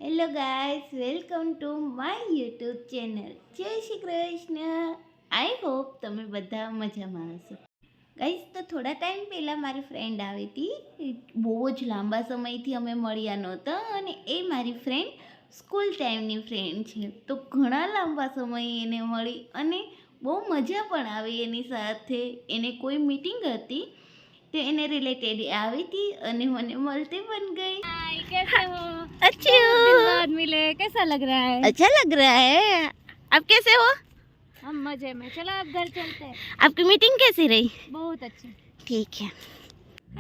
Hello guys, welcome to my YouTube channel. જય Shri Krishna. I hope તમે બધા મજામાં હશો. ગાઈસ, તો થોડા ટાઈમ પહેલાં મારી ફ્રેન્ડ આવી હતી. બહુ જ લાંબા સમયથી અમે મળ્યા નહોતા અને એ મારી ફ્રેન્ડ સ્કૂલ ટાઈમની ફ્રેન્ડ છે. તો ઘણા લાંબા સમયે એને મળી અને બહુ મજા પણ આવી એની સાથે. એને કોઈ મીટિંગ હતી तो इन्हें रिलेटेड आई थी અને મને મળते बन गई. हाय, कैसे हो? अच्छी हो? दिन बाद मिले, कैसा लग रहा है? अच्छा लग रहा है. आप कैसे हो? हम मजे में. चलो अब घर चलते हैं. आपकी मीटिंग कैसी रही? बहुत अच्छी. ठीक है.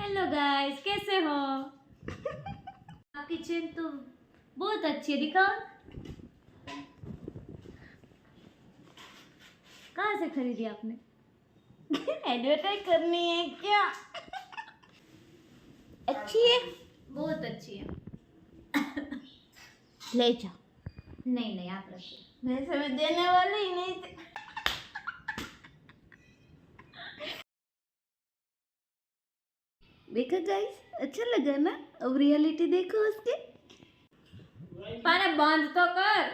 हेलो गाइस, कैसे हो? आपकी चेन तो बहुत अच्छी है, दिखाओ. कहाँ से खरीदी आपने? एडवर्टाइज करनी है क्या? अच्छी है. बहुत अच्छी है. ले जाओ. नहीं नहीं, आप रखिए. वैसे मैं देने वाली ही नहीं थी. देखो गाइस, अच्छा लगा ना? अब रियलिटी देखो उसकी. पाने बंद तो कर.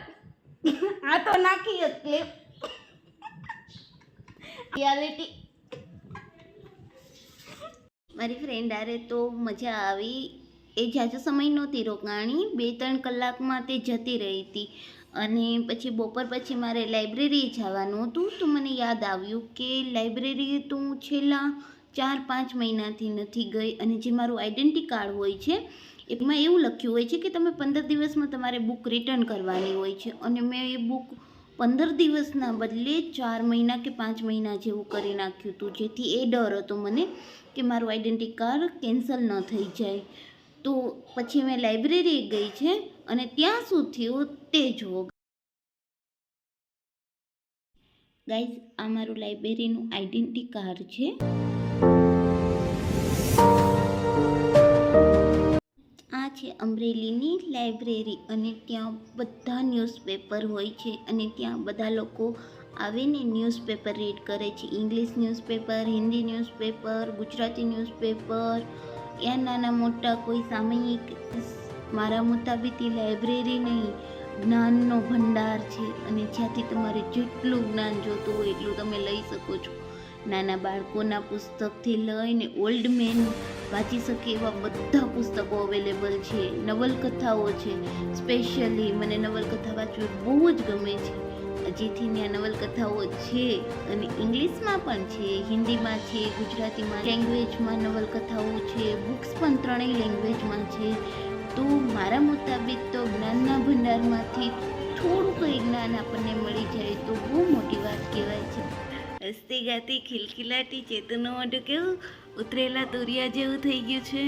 हाँ तो नाखी क्लिप. रियलिटी. મારી ફ્રેન્ડ આરે તો મજા આવી. એ જાજો સમય નહોતી રોકાણી, 2-3 કલાકમાં તે જતી રહી હતી. અને પછી બપોર પછી મારે લાઇબ્રેરી જવાનું હતું. તો મને યાદ આવ્યું કે લાઇબ્રેરી તો હું છેલ્લા 4-5 મહિનાથી નથી ગઈ. અને જે મારું આઈડેન્ટિટી કાર્ડ હોય છે એમાં એવું લખ્યું હોય છે કે તમે 15 દિવસમાં તમારે બુક રિટર્ન કરવાની હોય છે. અને મેં એ બુક 15 દિવસના બદલે 4 મહિના કે 5 મહિના જેવું કરી નાખ્યું હતું. જેથી એ ડર હતો મને કે મારું આઈડેન્ટિટી કાર્ડ કેન્સલ ન થઈ જાય. તો પછી મેં લાઇબ્રેરી ગઈ છે અને ત્યાં શું થયું તે જુઓ. ગાઈઝ, આ મારું લાઇબ્રેરીનું આઈડેન્ટિટી કાર્ડ છે. આ છે અમરેલીની લાઇબ્રેરી અને ત્યાં બધા ન્યૂઝપેપર હોય છે અને ત્યાં બધા લોકો આવીને ન્યૂઝપેપર રીડ કરે છે. English newspaper, Hindi newspaper, Gujarati newspaper, યા નાના મોટા કોઈ સામયિક. મારા મુતાબિક લાઇબ્રેરી નહીં, જ્ઞાનનો ભંડાર છે અને જ્યાંથી તમારે જેટલું જ્ઞાન જોતું હોય એટલું તમે લઈ શકો છો. નાના બાળકોના પુસ્તકથી લઈને ઓલ્ડ મેન વાંચી શકે એવા બધા પુસ્તકો અવેલેબલ છે. નવલકથાઓ છે. સ્પેશિયલી મને નવલકથા વાંચવી બહુ જ ગમે છે. જેથી ત્યાં નવલકથાઓ છે અને ઇંગ્લિશમાં પણ છે, હિન્દીમાં છે, ગુજરાતીમાં લેંગ્વેજમાં નવલકથાઓ છે. બુક્સ પણ 3 લેંગ્વેજમાં છે. તો મારા મુતાબિક તો જ્ઞાનના ભંડારમાંથી થોડું કંઈ જ્ઞાન આપણને મળી જાય તો બહુ મોટી વાત કહેવાય છે. હસતી ગાતી ખિલખિલાટી ચેતનનું મોઢું કેવું ઉતરેલા તુરિયા જેવું થઈ ગયું છે.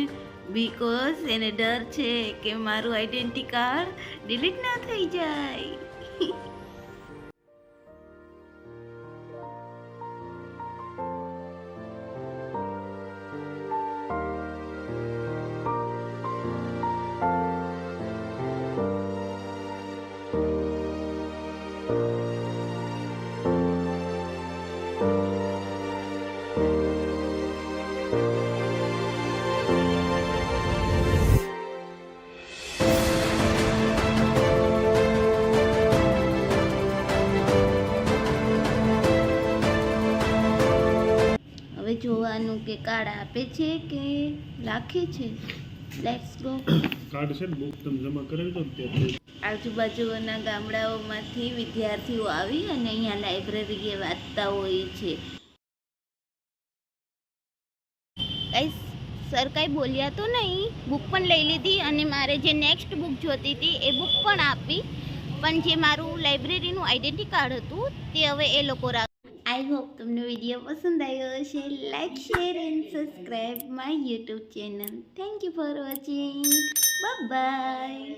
બીકોઝ એને ડર છે કે મારું આઈડેન્ટિટી કાર્ડ ડિલીટ ના થઈ જાય. હવે જોવાનું કે કાર્ડ આપે છે કે રાખે છે. Let's go. કાર્ડ છે ને બુક તમે જમા કરાવી દો ને ત્યાં. આજુબાજુના ગામડાઓમાંથી વિદ્યાર્થીઓ આવી અને અહીંયા લાઇબ્રેરીએ વાંચતા હોય છે. ગાઈસ, સર કાંઈ બોલ્યા તો નહીં. બુક પણ લઈ લીધી અને મારે જે નેક્સ્ટ બુક જોતી હતી એ બુક પણ આપી. પણ જે મારું લાઇબ્રેરીનું આઈડેન્ટિટી કાર્ડ હતું તે હવે એ લોકો રાખ. આઈ હોપ તમને વિડીયો પસંદ આવ્યો હશે. Like, share and subscribe my YouTube channel. Thank you for watching. Bye bye.